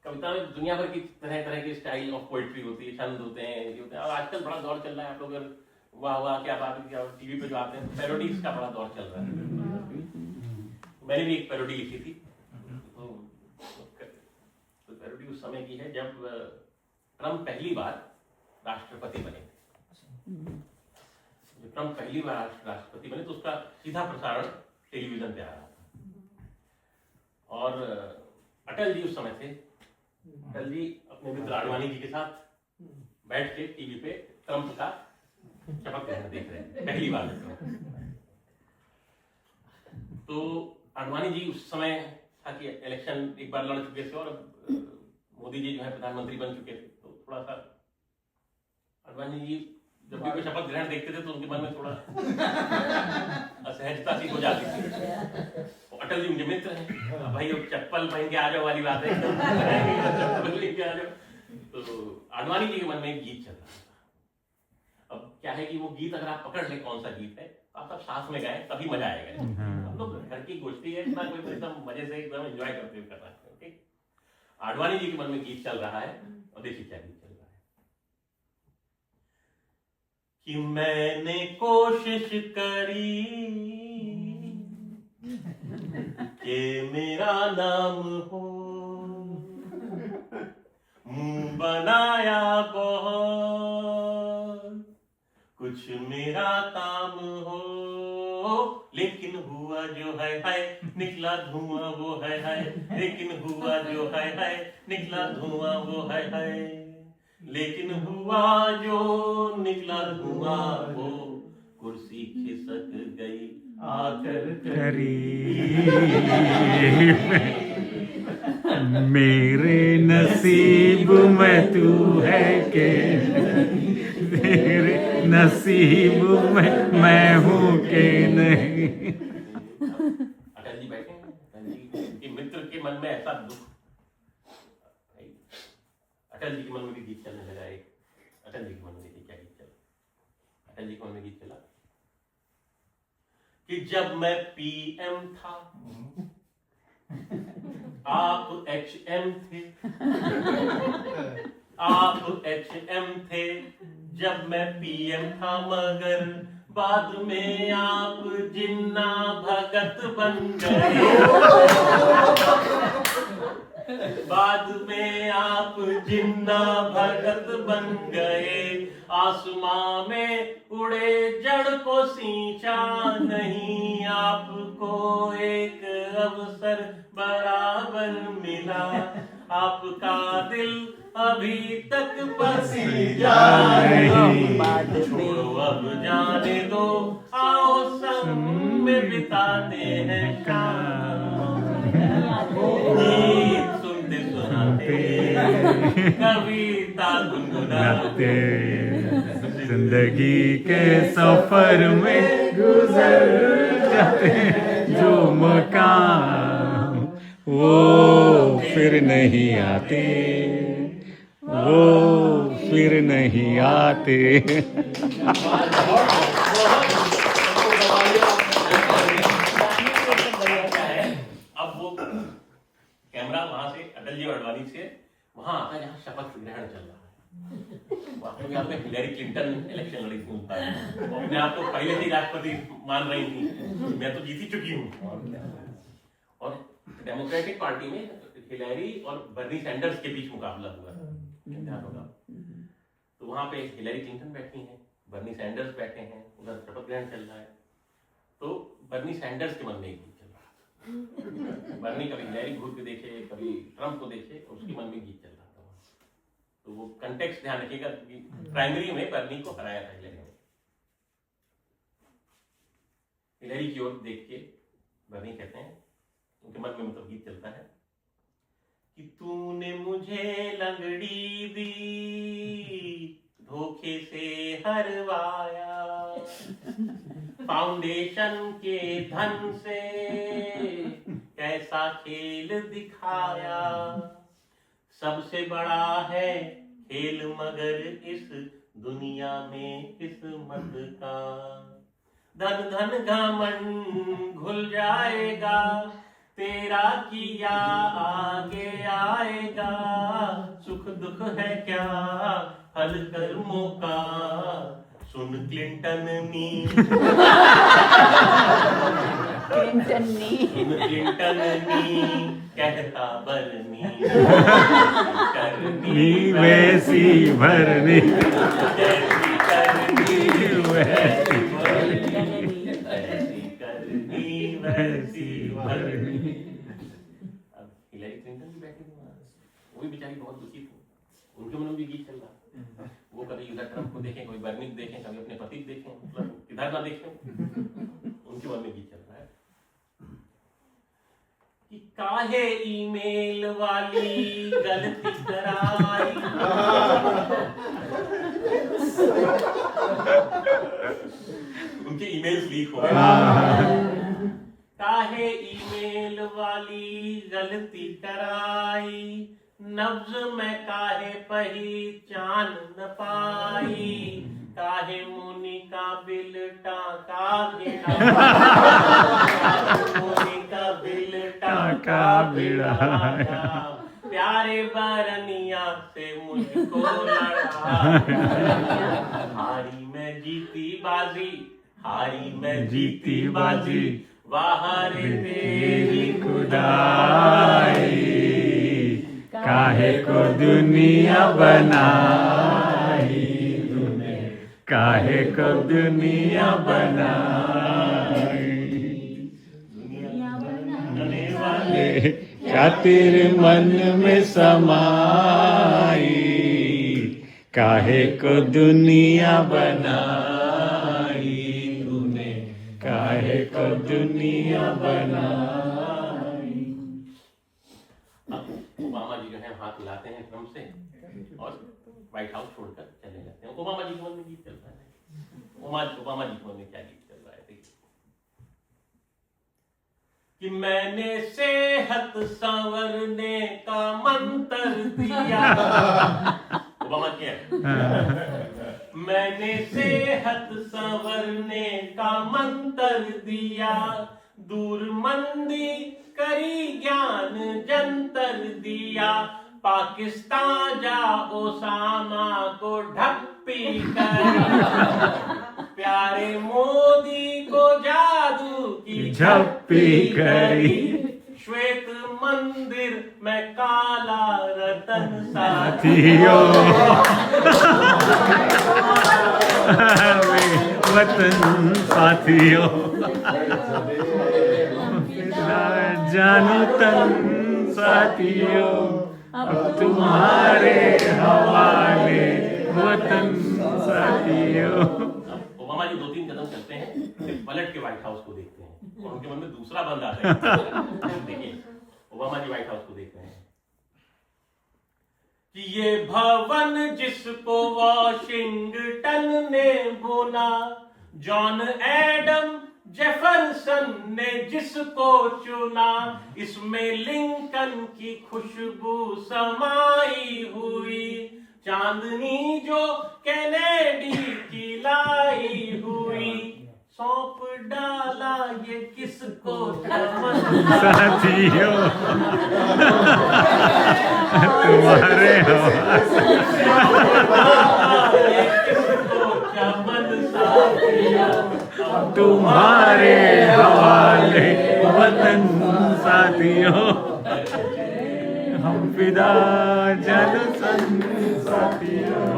कविता में दुनिया भर की तरह तरह की स्टाइल ऑफ पोइट्री होती है, छंद होते हैं, ये होते हैं। और आजकल बड़ा दौर चल रहा है, आप लोग अगर वाह वाह क्या बात है, क्या टीवी पे जो आते हैं पैरोडीज का बड़ा दौर चल रहा है। मैंने भी एक पैरोडी लिखी थी, तो पैरोडी उस समय की है जब ट्रम्प पहली बार राष्ट्रपति बने थे। जब ट्रम्प पहली बार राष्ट्रपति बने तो उसका सीधा प्रसारण टेलीविजन पे आ रहा था, और अटल जी उस समय थे। अटल जी अपने मित्र आडवाणी जी के साथ बैठ के टीवी पे ट्रम्प का शपथ ग्रहण देख रहे हैं पहली बार। तो आडवाणी जी उस समय था कि इलेक्शन एक बार लड़ चुके थे और मोदी जी जो है प्रधानमंत्री बन चुके थे, तो थोड़ा सा आडवाणी जी जब भी कोई शपथ ग्रहण देखते थे तो उनके मन में थोड़ा असहजता सी हो जाती थी। अटल जी उनके मित्र हैं, भाई अब चप्पल पहन के आ जाओ वाली बात है, चप्पल लेके आ जाओ। तो आडवाणी जी के मन में एक गीत चल रहा था। अब क्या है कि वो गीत अगर आप पकड़ ले कौन सा गीत है, आप सब साथ में गाएं तभी मजा आएगा। हम लोग घर की गोष्ठी है, इतना कोई एकदम मजे से एकदम एंजॉय करते हुए कर रहा है। ओके, आडवाणी जी के मन में गीत चल रहा है और देखिए क्या गीत चल रहा है कि मैंने कोशिश करी कि मेरा नाम हो, मुंह बनाया बहुत, कुछ मेरा काम हो, लेकिन हुआ जो है निकला धुआं वो है, लेकिन हुआ जो है निकला धुआं वो है, लेकिन हुआ जो निकला धुआं वो कुर्सी खिसक गई आकर करीब मेरे नसीब में तू है के, तेरे नसीब में मैं हूँ के नहीं। अटल जी बैठे हैं, अटल जी के मित्र के मन में ऐसा दुख, अटल जी के मन में भी गीत चलने लगा। एक अटल जी के मन में क्या गीत चला, अटल जी के मन में गीत चला कि जब मैं पीएम था आप एचएम थे, आप एचएम थे जब मैं पीएम था, मगर बाद में आप जिन्ना भगत बन गए, बाद में आप जिन्ना भगत बन गए, आसमां में उड़े जड़ को सींचा नहीं, आपको एक अवसर बराबर मिला, आपका दिल अभी तक पसीजा नहीं, छोड़ो अब जाने दो, आओ संग में बिताते हैं शाम, गीत सुनते सुनाते कविता गुनगुनाते, जिंदगी के सफर में गुजर जाते जो मकाम वो फिर नहीं आते, वो फिर नहीं आते। अब वो कैमरा वहां से अटल जी और आडवाणी से वहां आता है जहां शपथ ग्रहण चल रहा है। वाकई में आपने हिलरी क्लिंटन इलेक्शन लड़ी थी, अपने आप को पहले ही राष्ट्रपति मान रही थी, मैं तो जीत ही चुकी हूँ। और डेमोक्रेटिक पार्टी में हिलरी और बर्नी सैंडर्स के बीच मुकाबला हुआ, ध्यान होगा। तो वहां पे हिलरी क्लिंटन बैठी हैं, बर्नी सैंडर्स बैठे हैं, उधर शपथ ग्रहण चल रहा है। तो बर्नी सैंडर्स के मन में एक गीत चल रहा था। बर्नी कभी हिलरी घूर के देखे, कभी ट्रम्प को देखे, उसके मन में गीत चल रहा था। तो वो कंटेक्स्ट ध्यान रखिएगा कि प्राइमरी में बर्नी को हराया था हिलरी ने। हिलरी की ओर देख के बर्नी कहते हैं, उनके मन में मतलब गीत चलता है कि तूने मुझे लंगड़ी दी, धोखे से हरवाया, फाउंडेशन के धन से कैसा खेल दिखाया, सबसे बड़ा है खेल मगर इस दुनिया में किस्मत का, धन धन घमंड घुल जाएगा, तेरा किया आगे आएगा, सुख दुख है क्या फल कर्मों का, सुन क्लिंटन नी सुन क्लिंटन नी कहता बरनी नी वैसी भरनी जैसी करनी वैसी ऐसी करनी वैसी भरनी। अब हिलरी क्लिंटन भी बैठी थी वहां, वो भी बेचारी बहुत दुखी थी, उनके मन में भी गीत चल रहा, वो कभी इधर ट्रम्प को देखें, कभी बर्नी को देखें, कभी अपने पति को देखें, मतलब इधर ना देखें, उनके मन में गीत चल रहा है कि काहे ईमेल वाली गलती कराई, उनके ईमेल्स लीक हो गए, काहे ईमेल वाली गलती कराई, नब्ज में काहे पहचान न पाई, काहे मुनि का बिल टाका भिड़ा, मुनि का बिल टाका भिड़ाया, प्यारे बरनिया से मुझको लड़ा, हारी मैं जीती बाजी, हारी मैं जीती बाजी, वाह रे तेरी खुदाई, काहे को दुनिया बनाई तूने, काहे को दुनिया बनाई, दुनिया बनाने वाले क्या तेरे मन में समाई, काहे को दुनिया बनाई तूने, काहे को दुनिया बनाई। ओबामा जी जो है हाथ हिलाते हैं क्रम से और व्हाइट हाउस छोड़कर चले जाते हैं। ओबामा जी के मन में गीत चल रहा है, ओबामा जी के मन में क्या गीत चल रहा है देखिए कि मैंने सेहत संवरने का मंत्र दिया, ओबामा क्या मैंने सेहत संवरने का मंत्र दिया, दूर मंदी करी ज्ञान जंतर दिया, पाकिस्तान जा ओसामा को ढप्पी करी, प्यारे मोदी को जादू की झप्पी करी, श्वेत मंदिर में काला रतन साथियों, वतन साथियों, जानो तन साथियों, अब तुम्हारे हवाले वतन साथियों। ओबामा जी 2-3 कदम चलते हैं, फिर पलट के व्हाइट हाउस को देखते हैं और उनके मन में दूसरा बंद आता है। देखिए ओबामा जी व्हाइट हाउस को देख रहे हैं कि ये भवन जिसको वॉशिंगटन ने बुना, जॉन एडम जेफरसन ने जिसको चुना, इसमें लिंकन की खुशबू समाई हुई, चांदनी जो कैनेडी की लाई हुई, सौंप डाला ये किसको चमन साथियों, तुम्हारे ये किसको चमन साथियों, तुम्हारे हवाले वतन साथियों, हम फिदा जन सन साथियों।